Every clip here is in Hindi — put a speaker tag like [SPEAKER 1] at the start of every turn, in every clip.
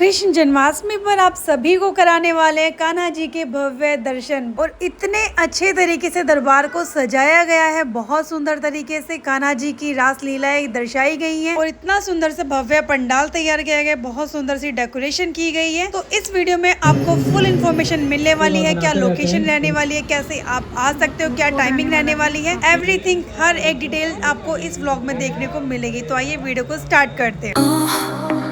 [SPEAKER 1] कृष्ण जन्माष्टमी पर आप सभी को कराने वाले हैं कान्हा जी के भव्य दर्शन। और इतने अच्छे तरीके से दरबार को सजाया गया है, बहुत सुंदर तरीके से कान्हा जी की रास लीलाएं दर्शाई गई हैं और इतना सुंदर से भव्य पंडाल तैयार किया गया है, बहुत सुंदर सी डेकोरेशन की गई है। तो इस वीडियो में आपको फुल इन्फॉर्मेशन मिलने वाली है, क्या लोकेशन रहने वाली है, कैसे आप आ सकते हो, क्या टाइमिंग रहने वाली है, एवरीथिंग हर एक डिटेल आपको इस व्लॉग में देखने को मिलेगी। तो आइए वीडियो को स्टार्ट करते हैं।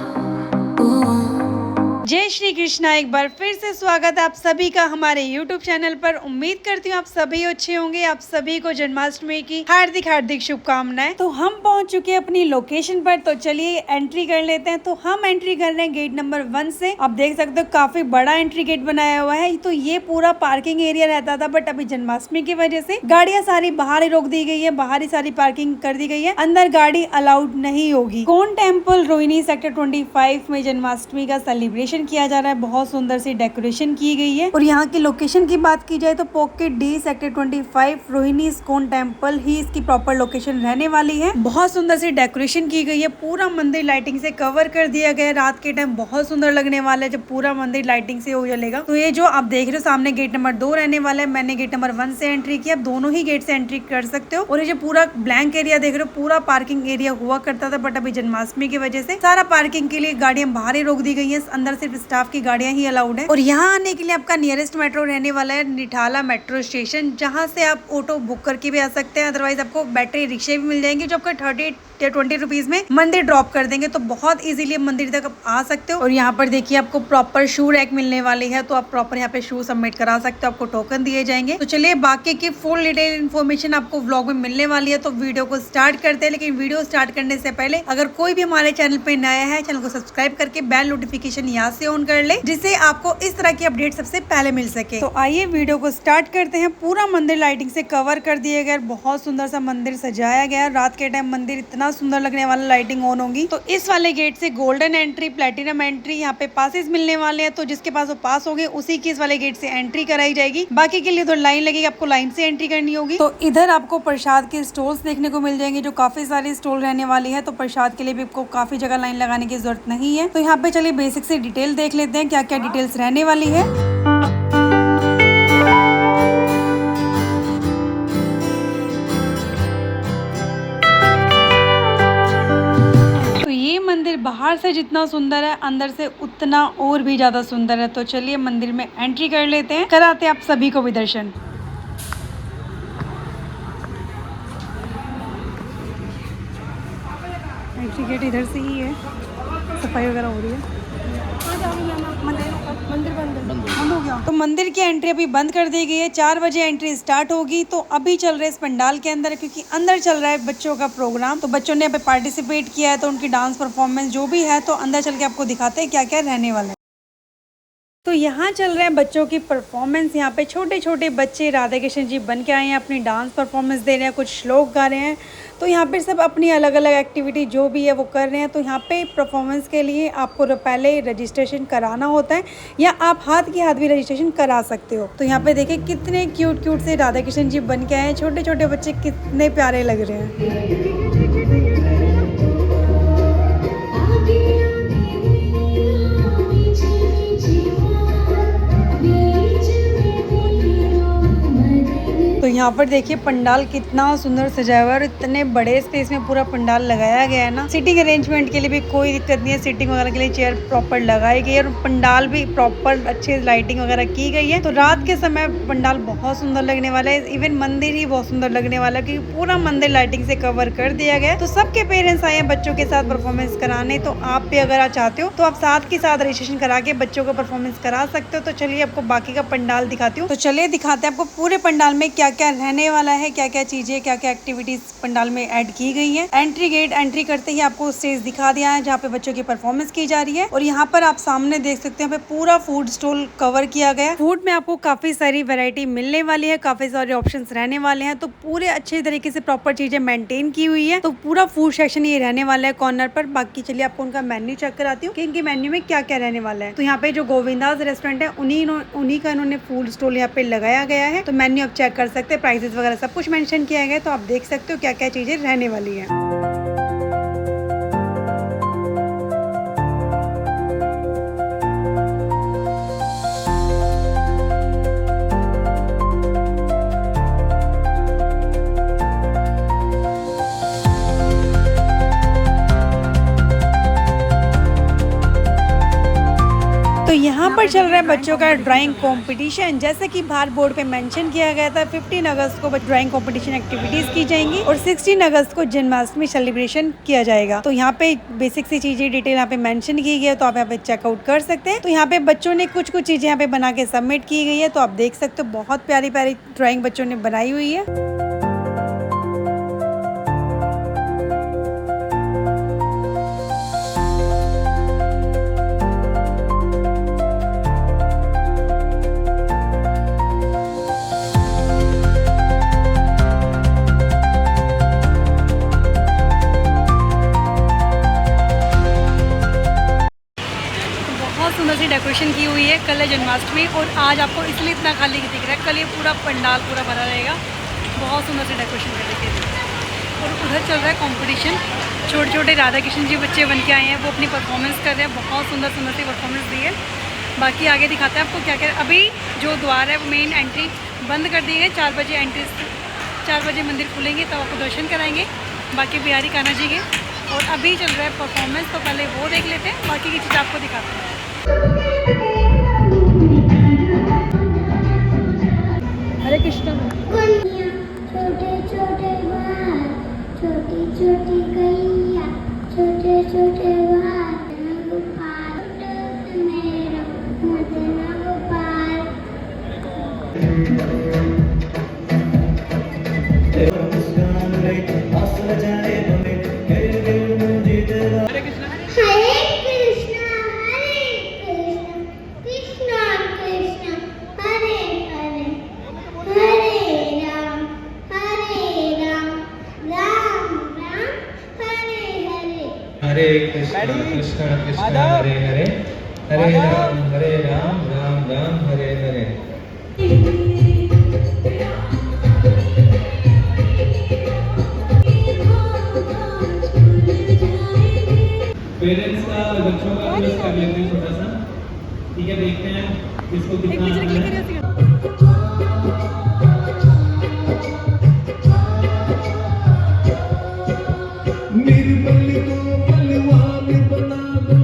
[SPEAKER 1] जय श्री कृष्णा। एक बार फिर से स्वागत है आप सभी का हमारे YouTube चैनल पर। उम्मीद करती हूँ आप सभी अच्छे होंगे। आप सभी को जन्माष्टमी की हार्दिक हार्दिक शुभकामनाएं। तो हम पहुंच चुके हैं अपनी लोकेशन पर, तो चलिए एंट्री कर लेते हैं। तो हम एंट्री कर रहे हैं गेट नंबर 1 से। आप देख सकते हो काफी बड़ा एंट्री गेट बनाया हुआ है। तो ये पूरा पार्किंग एरिया रहता था, बट अभी जन्माष्टमी की वजह से गाड़ियां सारी बाहर ही रोक दी गई है, बाहर ही सारी पार्किंग कर दी गई है, अंदर गाड़ी अलाउड नहीं होगी। इस्कॉन टेम्पल रोहिणी सेक्टर 25 में जन्माष्टमी का सेलिब्रेशन किया जा रहा है। बहुत सुंदर सी डेकोरेशन की गई है। और यहाँ की लोकेशन की बात की जाए तो pocket D sector 25 Rohini ISKCON temple ही इसकी प्रॉपर लोकेशन रहने वाली है। बहुत सुंदर सी डेकोरेशन की गई है, पूरा मंदिर लाइटिंग से कवर कर दिया गया है। रात के टाइम बहुत सुंदर लगने वाला है जब पूरा मंदिर लाइटिंग से हो जलेगा। तो ये जो आप देख रहे हो सामने गेट नंबर 2 रहने वाला है। मैंने गेट नंबर 1 से एंट्री किया, दोनों ही गेट से एंट्री कर सकते हो। और ये जो पूरा ब्लैंक एरिया देख रहे हो, पूरा पार्किंग एरिया हुआ करता था, बट अभी जन्माष्टमी की वजह से सारा पार्किंग के लिए गाड़ियां बाहर ही रोक दी गई है, अंदर सिर्फ स्टाफ की गाड़ियां ही अलाउड है। और यहाँ आने के लिए आपका नियरेस्ट मेट्रो रहने वाला है निठाला मेट्रो स्टेशन, जहाँ से आप ऑटो बुक करके भी आ सकते हैं। अदरवाइज आपको बैटरी रिक्शे भी मिल जाएंगे जो आपका 30 या 20 रुपीज में मंदिर ड्रॉप कर देंगे। तो बहुत इजीली मंदिर तक आप आ सकते हो। और यहाँ पर देखिए आपको प्रॉपर शू रैक मिलने वाली है, तो आप प्रॉपर यहाँ पे शू सबमिट करा सकते हो, आपको टोकन दिए जाएंगे। तो चलिए बाकी की फुल डिटेल इन्फॉर्मेशन आपको व्लॉग में मिलने वाली है, तो वीडियो को स्टार्ट करते हैं। लेकिन वीडियो स्टार्ट करने से पहले अगर कोई भी हमारे चैनल पे नया है, चैनल को सब्सक्राइब करके बेल नोटिफिकेशन यहाँ से ऑन कर ले, जिससे आपको इस तरह की अपडेट सबसे पहले मिल सके। तो आइए वीडियो को स्टार्ट करते हैं। पूरा मंदिर लाइटिंग से कवर कर दिया गया, बहुत सुंदर सा मंदिर सजाया गया। रात के टाइम मंदिर इतना सुंदर लगने वाला, लाइटिंग ऑन होगी। तो इस वाले गेट से गोल्डन एंट्री, प्लेटिनम एंट्री, यहाँ पे पासेस मिलने वाले हैं। तो जिसके पास वो पास हो गए उसी की इस वाले गेट से एंट्री कराई जाएगी। बाकी के लिए उधर लाइन लगेगी, आपको लाइन से एंट्री करनी होगी। तो इधर आपको प्रसाद के स्टॉल्स देखने को मिल जाएंगे, जो काफी सारी स्टॉल रहने वाली है। तो प्रसाद के लिए भी आपको काफी जगह लाइन लगाने की जरूरत नहीं है। तो यहाँ पे चलिए बेसिक से डिटेल देख लेते हैं, क्या क्या डिटेल्स रहने वाली है। मंदिर बाहर से जितना सुंदर है, अंदर से उतना और भी ज्यादा सुंदर है। तो चलिए मंदिर में एंट्री कर लेते हैं, कराते हैं आप सभी को भी दर्शन। एंट्री गेट इधर से ही है, सफाई वगैरह हो रही है। मंदिर बंद हो गया। तो मंदिर की एंट्री अभी बंद कर दी गई है, 4 बजे एंट्री स्टार्ट होगी। तो अभी चल रहे इस पंडाल के अंदर, क्योंकि अंदर चल रहा है बच्चों का प्रोग्राम। तो बच्चों ने यहाँ पे पार्टिसिपेट किया है, तो उनकी डांस परफॉर्मेंस जो भी है, तो अंदर चल के आपको दिखाते हैं क्या क्या रहने वाला है। तो यहाँ चल रहे हैं बच्चों की परफॉर्मेंस। यहाँ पे छोटे छोटे बच्चे राधा कृष्ण जी बन के आए हैं, अपनी डांस परफॉर्मेंस दे रहे हैं, कुछ श्लोक गा रहे हैं। तो यहाँ पे सब अपनी अलग अलग एक्टिविटी जो भी है वो कर रहे हैं। तो यहाँ पे परफॉर्मेंस के लिए आपको पहले रजिस्ट्रेशन कराना होता है, या आप हाथ की हाथ भी रजिस्ट्रेशन करा सकते हो। तो यहाँ पे देखिए कितने क्यूट क्यूट से राधा कृष्ण जी बन के आए हैं, छोटे छोटे बच्चे कितने प्यारे लग रहे हैं। तो यहाँ पर देखिए पंडाल कितना सुंदर सजाया हुआ है, और इतने बड़े स्पेस में पूरा पंडाल लगाया गया है ना। सिटिंग अरेंजमेंट के लिए भी कोई दिक्कत नहीं है, सिटिंग वगैरह के लिए चेयर प्रॉपर लगाई गई है, और पंडाल भी प्रॉपर अच्छे लाइटिंग वगैरह की गई है। तो रात के समय पंडाल बहुत सुंदर लगने वाला है, इवन मंदिर ही बहुत सुंदर लगने वाला है, क्योंकि पूरा मंदिर लाइटिंग से कवर कर दिया गया है। तो सबके पेरेंट्स आए हैं बच्चों के साथ परफॉर्मेंस कराने। तो आप भी अगर चाहते हो तो आप साथ के साथ रजिस्ट्रेशन करा के बच्चों को परफॉर्मेंस करा सकते हो। तो चलिए आपको बाकी का पंडाल दिखाती हूँ। तो चलिए दिखाते हैं आपको पूरे पंडाल में क्या क्या रहने वाला है, क्या क्या चीजें, क्या क्या एक्टिविटीज पंडाल में ऐड की गई है। एंट्री गेट एंट्री करते ही आपको स्टेज दिखा दिया है, जहाँ पे बच्चों की परफॉर्मेंस की जा रही है। और यहाँ पर आप सामने देख सकते हैं पूरा फूड स्टॉल कवर किया गया है। फूड में आपको काफी सारी वैरायटी मिलने वाली है, काफी सारे ऑप्शंस रहने वाले हैं। तो पूरे अच्छे तरीके से प्रॉपर चीजें मेंटेन की हुई है। तो पूरा फूड सेक्शन ये रहने वाला है कॉर्नर पर। बाकी चलिए आपको उनका मेन्यू चेक कराती हूँ कि इनके मेन्यू में क्या क्या रहने वाला है। तो यहाँ पे जो गोविंदास रेस्टोरेंट है, उन्हीं का इन्होंने फूड स्टॉल यहाँ पे लगाया गया है। तो मेन्यू आप चेक कर सकते हैं, प्राइसेस वगैरह सब कुछ मेंशन किया गया है। तो आप देख सकते हो क्या क्या चीजें रहने वाली है। तो यहाँ पर चल रहा है बच्चों का ड्राइंग कंपटीशन। जैसे कि बाहर बोर्ड पे मेंशन किया गया था 15 अगस्त को ड्राइंग कंपटीशन एक्टिविटीज की जाएंगी और 16 अगस्त को जन्माष्टमी सेलिब्रेशन किया जाएगा। तो यहाँ पे बेसिक सी चीजें डिटेल यहाँ पे मेंशन की गई है, तो आप यहाँ पे चेकआउट कर सकते हैं। तो यहाँ पे बच्चों ने कुछ चीजें यहाँ पे बना के सबमिट की गई है, तो आप देख सकते हो बहुत प्यारी प्यारी ड्राइंग बच्चों ने बनाई हुई है। सुंदर सी डेकोरेशन की हुई है। कल है जन्माष्टमी और आज आपको इसलिए इतना खाली दिख रहा है, कल ये पूरा पंडाल पूरा भरा रहेगा। बहुत सुंदर सी डेकोरेशन कर रखी है। और उधर चल रहा है कंपटीशन। छोटे छोटे राधा कृष्ण जी बच्चे बन के आए हैं, वो अपनी परफॉर्मेंस कर रहे हैं। बहुत सुंदर सुंदर सी परफॉर्मेंस दी है। बाकी आगे दिखाते हैं आपको क्या क्या। अभी जो द्वार है वो मेन एंट्री बंद कर दी है। 4 बजे एंट्री, 4 बजे मंदिर खुलेंगे, तब आपको दर्शन कराएंगे बाकी बिहारी कान्हा जी के। और अभी चल रहा है परफॉर्मेंस, तो पहले वो देख लेते हैं, बाकी की चीज़ आपको दिखाते हैं। हरे कृष्ण।
[SPEAKER 2] छोटे छोटे बाल, छोटी छोटी गैया, छोटे छोटे बाल, गोपाल मेरा मदना गोपाल।
[SPEAKER 3] हरे कृष्ण कृष्ण कृष्ण हरे हरे, हरे राम राम राम हरे हरे। पेरेंट्स का बच्चों का प्लस कर लेते हैं छोटा सा, ठीक है। देखते हैं किसको कितना। मेरी बल्ली को बलवान बना दो।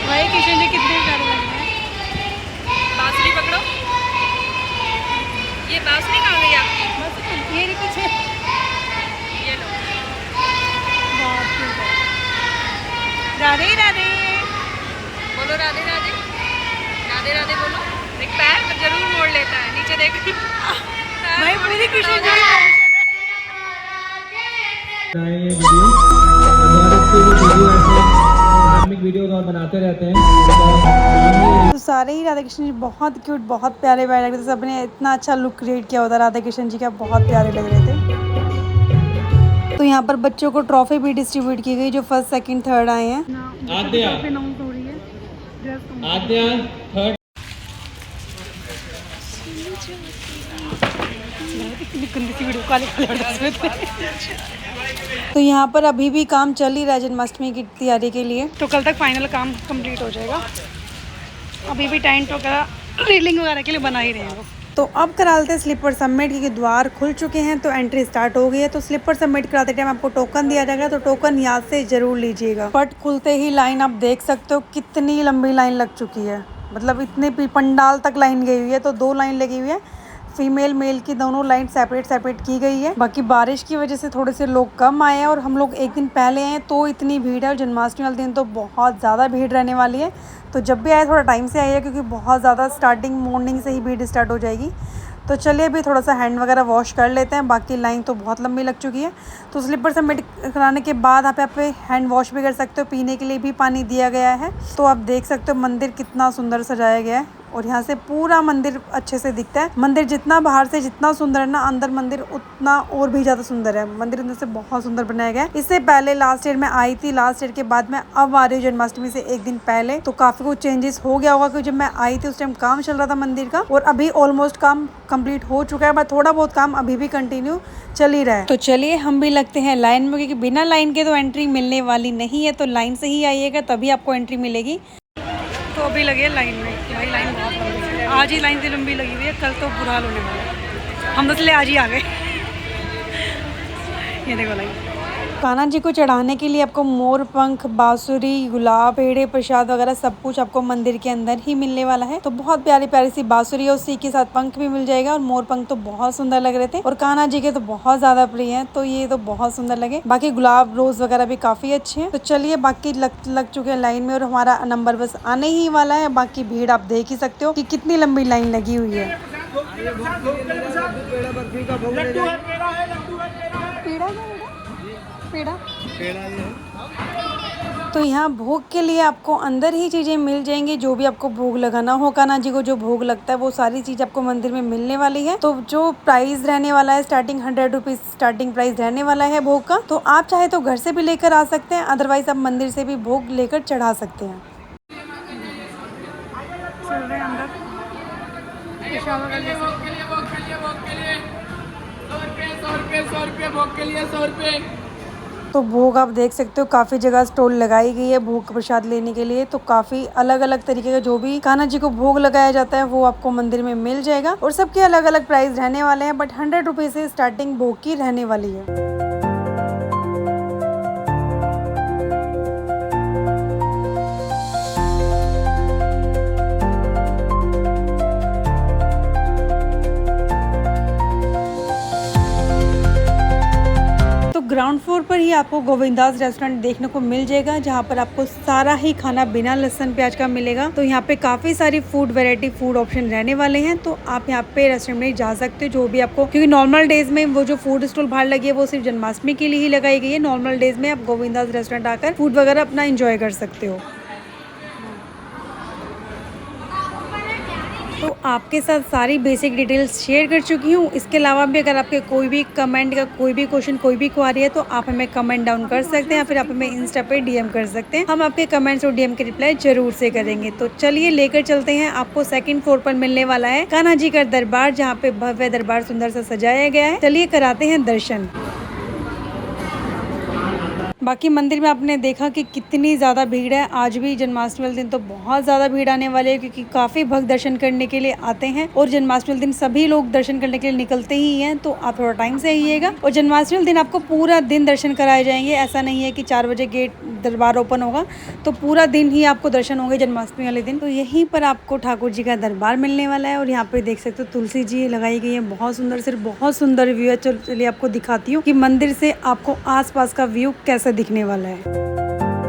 [SPEAKER 1] भाई किशन जी कितने प्यारे लग रहे हैं। बांसुरी पकड़ो। ये बांसुरी कहाँ गई आपकी? बस ये नहीं पीछे। ये लो। बहुत क्यूट है। राधे राधे बोलो, राधे राधे, राधे राधे बोलो। देख पैर जरूर मोड़ लेता है, नीचे देख। भाई पूरी खुशी
[SPEAKER 3] वीडियो और बनाते रहते हैं।
[SPEAKER 1] तो सारे ही राधा कृष्ण जी बहुत क्यूट, बहुत प्यारे प्यारे लग रहे थे। सबने इतना अच्छा लुक क्रिएट किया होता राधा कृष्ण जी का, बहुत प्यारे लग रहे थे। तो यहाँ पर बच्चों को ट्रॉफी भी डिस्ट्रीब्यूट की गई, जो फर्स्ट सेकंड थर्ड आए हैं।
[SPEAKER 3] आद्या थर्ड।
[SPEAKER 1] तो यहाँ पर अभी भी काम चल ही रहा है जन्माष्टमी की तैयारी के लिए। तो कल तक फाइनल काम कंप्लीट हो जाएगा। अभी भी टेंट वगैरह रेलिंग वगैरह के लिए बना ही रहे हैं। तो अब करा लेते हैं स्लीपर सबमिट, क्योंकि द्वार खुल चुके हैं तो एंट्री स्टार्ट हो गई है। तो स्लीपर सबमिट कराते टाइम आपको टोकन दिया जाएगा, तो टोकन याद से ज़रूर लीजिएगा। बट खुलते ही लाइन आप देख सकते हो कितनी लंबी लाइन लग चुकी है। मतलब इतने पंडाल तक लाइन गई हुई है। तो 2 लाइन लगी हुई है, फीमेल मेल की दोनों लाइन सेपरेट की गई है। बाकी बारिश की वजह से थोड़े से लोग कम आए हैं और हम लोग एक दिन पहले आए तो इतनी भीड़ है। और जन्माष्टमी वाले दिन तो बहुत ज़्यादा भीड़ रहने वाली है। तो जब भी आए थोड़ा टाइम से आइए, क्योंकि बहुत ज़्यादा स्टार्टिंग मॉर्निंग से ही भीड़ स्टार्ट हो जाएगी। तो चलिए अभी थोड़ा सा हैंड वगैरह वॉश कर लेते हैं। बाकी लाइन तो बहुत लंबी लग चुकी है। तो स्लीपर सबमिट कराने के बाद आप यहाँ पे हैंड वॉश भी कर सकते हो। पीने के लिए भी पानी दिया गया है। तो आप देख सकते हो मंदिर कितना सुंदर सजाया गया है और यहाँ से पूरा मंदिर अच्छे से दिखता है। मंदिर जितना बाहर से जितना सुंदर है ना, अंदर मंदिर उतना और भी ज़्यादा सुंदर है। मंदिर अंदर से बहुत सुंदर बनाया गया है। इससे पहले लास्ट ईयर में आई थी, लास्ट ईयर के बाद मैं अब आ रही हूँ जन्माष्टमी से एक दिन पहले। तो काफ़ी कुछ चेंजेस हो गया होगा, क्योंकि जब मैं आई थी उस टाइम काम चल रहा था मंदिर का और अभी ऑलमोस्ट काम कंप्लीट हो चुका है। बट थोड़ा बहुत काम अभी भी कंटिन्यू चल ही रहा है। तो चलिए हम भी लगते हैं लाइन में, क्योंकि बिना लाइन के तो एंट्री मिलने वाली नहीं है। तो लाइन से ही आइएगा, तभी आपको एंट्री मिलेगी। तो अभी लगे लाइन में, भाई लाइन बहुत लंबी है। आज ही लाइन से लंबी लगी हुई है, कल तो बुरा हाल होने वाला है। हम तो इसलिए आज ही आ गए। ये देखो लाइन। कान्हा जी को चढ़ाने के लिए आपको मोर पंख, बांसुरी, गुलाब, पेड़े, प्रसाद वगैरह सब कुछ आपको मंदिर के अंदर ही मिलने वाला है। तो बहुत प्यारी प्यारी सी बांसुरी और उसी के साथ पंख भी मिल जाएगा। और मोर पंख तो बहुत सुंदर लग रहे थे और कान्हा जी के तो बहुत ज्यादा प्रिय हैं, तो ये तो बहुत सुंदर लगे। बाकी गुलाब, रोज वगैरह भी काफी अच्छे हैं। तो चलिए, बाकी लग चुके हैं लाइन में और हमारा नंबर बस आने ही वाला है। बाकी भीड़ आप देख ही सकते हो कि कितनी लंबी लाइन लगी हुई है। तो यहाँ भोग के लिए आपको अंदर ही चीज़ें मिल जाएंगी, जो भी आपको भोग लगाना हो कान्हा जी को, जो भोग लगता है वो सारी चीज़ आपको मंदिर में मिलने वाली है। तो जो प्राइस रहने वाला है स्टार्टिंग 100 रुपीज़ स्टार्टिंग प्राइस रहने वाला है भोग का। तो आप चाहे तो घर से भी लेकर आ सकते हैं, अदरवाइज आप मंदिर से भी भोग लेकर चढ़ा सकते हैं। चल रहे हैं अंदर। तो भोग आप देख सकते हो, काफ़ी जगह स्टॉल लगाई गई है भोग प्रसाद लेने के लिए। तो काफ़ी अलग अलग तरीके का जो भी कान्हा जी को भोग लगाया जाता है वो आपको मंदिर में मिल जाएगा। और सबके अलग अलग प्राइस रहने वाले हैं, बट 100 रुपये से स्टार्टिंग भोग की रहने वाली है। ग्राउंड फ्लोर पर ही आपको गोविंदास रेस्टोरेंट देखने को मिल जाएगा, जहाँ पर आपको सारा ही खाना बिना लहसुन प्याज का मिलेगा। तो यहाँ पे काफी सारी फूड वैरायटी, फूड ऑप्शन रहने वाले हैं। तो आप यहाँ पे रेस्टोरेंट में जा सकते हो, जो भी आपको, क्योंकि नॉर्मल डेज में वो जो फूड स्टॉल बाहर लगी है वो सिर्फ जन्माष्टमी के लिए ही लगाई गई है। नॉर्मल डेज में आप गोविंदास रेस्टोरेंट आकर फूड वगैरह अपना इंजॉय कर सकते हो। तो आपके साथ सारी बेसिक डिटेल्स शेयर कर चुकी हूँ। इसके अलावा भी अगर आपके कोई भी कमेंट का कोई भी क्वेश्चन, कोई भी क्वारी है तो आप हमें कमेंट डाउन कर सकते हैं या फिर आप हमें इंस्टा पे डीएम कर सकते हैं। हम आपके कमेंट्स और डीएम के रिप्लाई जरूर से करेंगे। तो चलिए लेकर चलते हैं। आपको सेकंड फ्लोर पर मिलने वाला है कान्हा जी का दरबार, जहाँ पे भव्य दरबार सुंदर सा सजाया गया है। चलिए कराते हैं दर्शन। बाकी मंदिर में आपने देखा कि कितनी ज़्यादा भीड़ है। आज भी जन्माष्टमी वाले दिन तो बहुत ज़्यादा भीड़ आने वाली है, क्योंकि काफ़ी भक्त दर्शन करने के लिए आते हैं। और जन्माष्टमी वाले दिन सभी लोग दर्शन करने के लिए निकलते ही हैं, तो आप थोड़ा टाइम से आइएगा। और जन्माष्टमी वाले दिन आपको पूरा दिन दर्शन कराए जाएंगे। ऐसा नहीं है कि 4 बजे गेट दरबार ओपन होगा, तो पूरा दिन ही आपको दर्शन होंगे जन्माष्टमी वाले दिन। तो यहीं पर आपको ठाकुर जी का दरबार मिलने वाला है। और यहाँ पे देख सकते हो तुलसी जी लगाई गई है, बहुत सुंदर, सिर्फ बहुत सुंदर व्यू है। चलिए आपको दिखाती हूँ कि मंदिर से आपको आसपास का व्यू कैसे दिखने वाला है। तो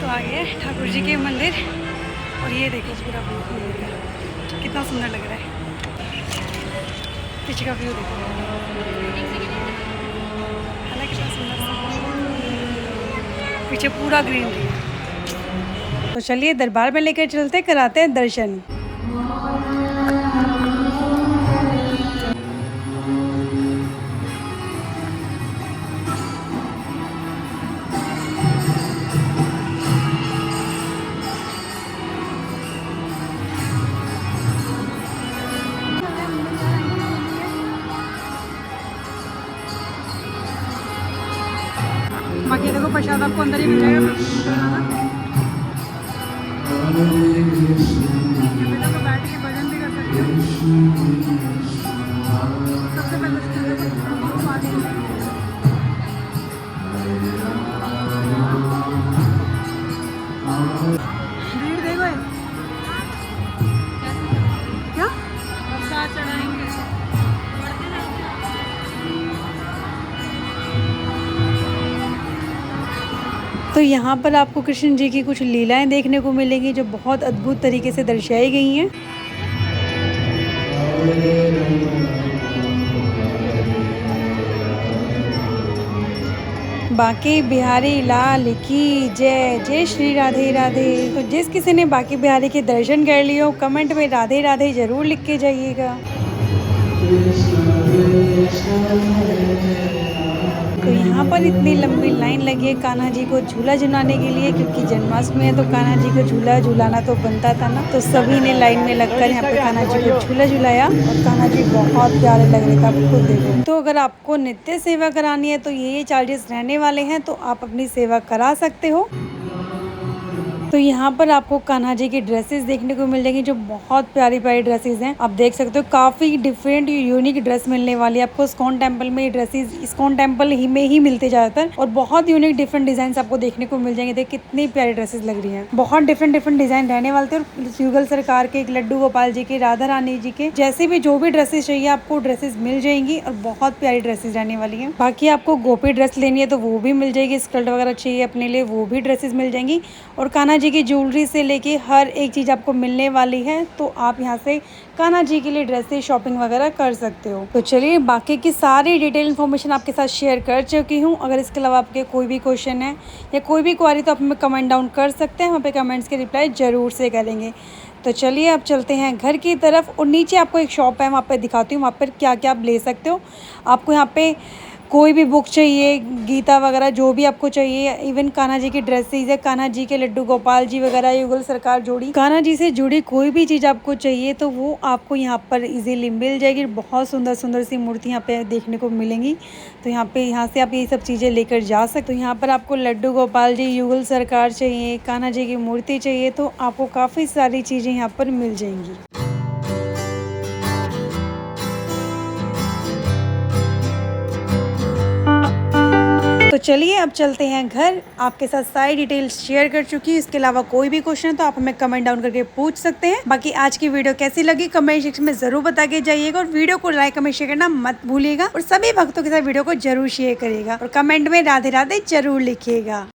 [SPEAKER 1] आ गए ठाकुर जी के मंदिर और ये देखो पूरा व्यू कितना सुंदर लग रहा है। पीछे का व्यू देखो, कितना सुंदर पीछे पूरा ग्रीनरी है। तो चलिए दरबार में लेकर चलते, कराते हैं दर्शन। बाकी देखो प्रसाद आपको अंदर ही मिल जाएगा। तो बैठ के भजन भी कर सकते हो। सबसे पहले भीड़ देखो क्या प्रसाद चढ़ाएंगे। तो यहाँ पर आपको कृष्ण जी की कुछ लीलाएं देखने को मिलेंगी, जो बहुत अद्भुत तरीके से दर्शाई गई हैं। बाकी बिहारी लाल की जय। जय श्री राधे राधे। तो जिस किसी ने बाकी बिहारी के दर्शन कर लिए हो, कमेंट में राधे राधे जरूर लिख के जाइएगा। तो यहाँ पर इतनी लंबी लाइन लगी है कान्हा जी को झूला झुलाने के लिए, क्योंकि जन्माष्टमी है तो कान्हा जी को झूला झुलाना तो बनता था ना। तो सभी ने लाइन में लगकर यहाँ पे कान्हा जी को झूला झुलाया और कान्हा जी बहुत प्यारे लग रहे थे, आप खुद देखो। तो अगर आपको नित्य सेवा करानी है तो ये चार्जेस रहने वाले हैं, तो आप अपनी सेवा करा सकते हो। तो यहाँ पर आपको कान्हा जी की ड्रेसेस देखने को मिल जाएंगी, जो बहुत प्यारी प्यारी ड्रेसेस हैं। आप देख सकते हो काफी डिफरेंट यूनिक ड्रेस मिलने वाली है आपको। इस्कॉन टेम्पल में ड्रेसेस इस्कॉन टेम्पल में ही मिलते ज्यादातर, और बहुत यूनिक डिफरेंट डिजाइन आपको देखने को मिल जाएंगे। देखिए कितनी प्यारी ड्रेसेस लग रही है, बहुत डिफरेंट डिफरेंट डिजाइन रहने वाले थे। और युगल सरकार के, लड्डू गोपाल जी के, राधा रानी जी के, जैसे भी जो भी ड्रेसेस चाहिए आपको ड्रेसेस मिल जाएंगी, और बहुत प्यारी ड्रेसेस रहने वाली है। बाकी आपको गोपी ड्रेस लेनी है तो वो भी मिल जाएगी, स्कर्ट वगैरह चाहिए अपने लिए वो भी ड्रेसेस मिल जाएंगी। और कान्हा जी की ज्वेलरी से लेके हर एक चीज़ आपको मिलने वाली है, तो आप यहाँ से कान्हा जी के लिए ड्रेसेस शॉपिंग वगैरह कर सकते हो। तो चलिए बाकी की सारी डिटेल इन्फॉर्मेशन आपके साथ शेयर कर चुकी हूँ। अगर इसके अलावा आपके कोई भी क्वेश्चन है या कोई भी क्वारी तो आप हमें कमेंट डाउन कर सकते हैं, वहाँ पे कमेंट्स के रिप्लाई ज़रूर से करेंगे। तो चलिए अब चलते हैं घर की तरफ, और नीचे आपको एक शॉप है वहाँ पे दिखाती हूँ, वहाँ पर क्या क्या आप ले सकते हो। आपको यहाँ पे कोई भी बुक चाहिए, गीता वगैरह जो भी आपको चाहिए, इवन कान्हा जी की ड्रेसेस है, कान्हा जी के लड्डू गोपाल जी वगैरह, युगल सरकार जोड़ी, कान्हा जी से जुड़ी कोई भी चीज़ आपको चाहिए तो वो आपको यहाँ पर इजीली मिल जाएगी। बहुत सुंदर सुंदर सी मूर्ति यहाँ पे देखने को मिलेंगी, तो यहाँ से आप ये सब चीज़ें लेकर जा सकते हो। यहाँ पर आपको लड्डू गोपाल जी, युगल सरकार चाहिए, कान्हा जी की मूर्ति चाहिए, तो आपको काफ़ी सारी चीज़ें यहाँ पर मिल जाएंगी। तो चलिए अब चलते हैं घर। आपके साथ सारी डिटेल्स शेयर कर चुकी हूँ। इसके अलावा कोई भी क्वेश्चन है तो आप हमें कमेंट डाउन करके पूछ सकते हैं। बाकी आज की वीडियो कैसी लगी कमेंट सेक्शन में जरूर बता के जाइएगा, और वीडियो को लाइक कमेंट शेयर करना मत भूलिएगा, और सभी भक्तों के साथ वीडियो को जरूर शेयर करिएगा, और कमेंट में राधे राधे जरूर लिखिएगा।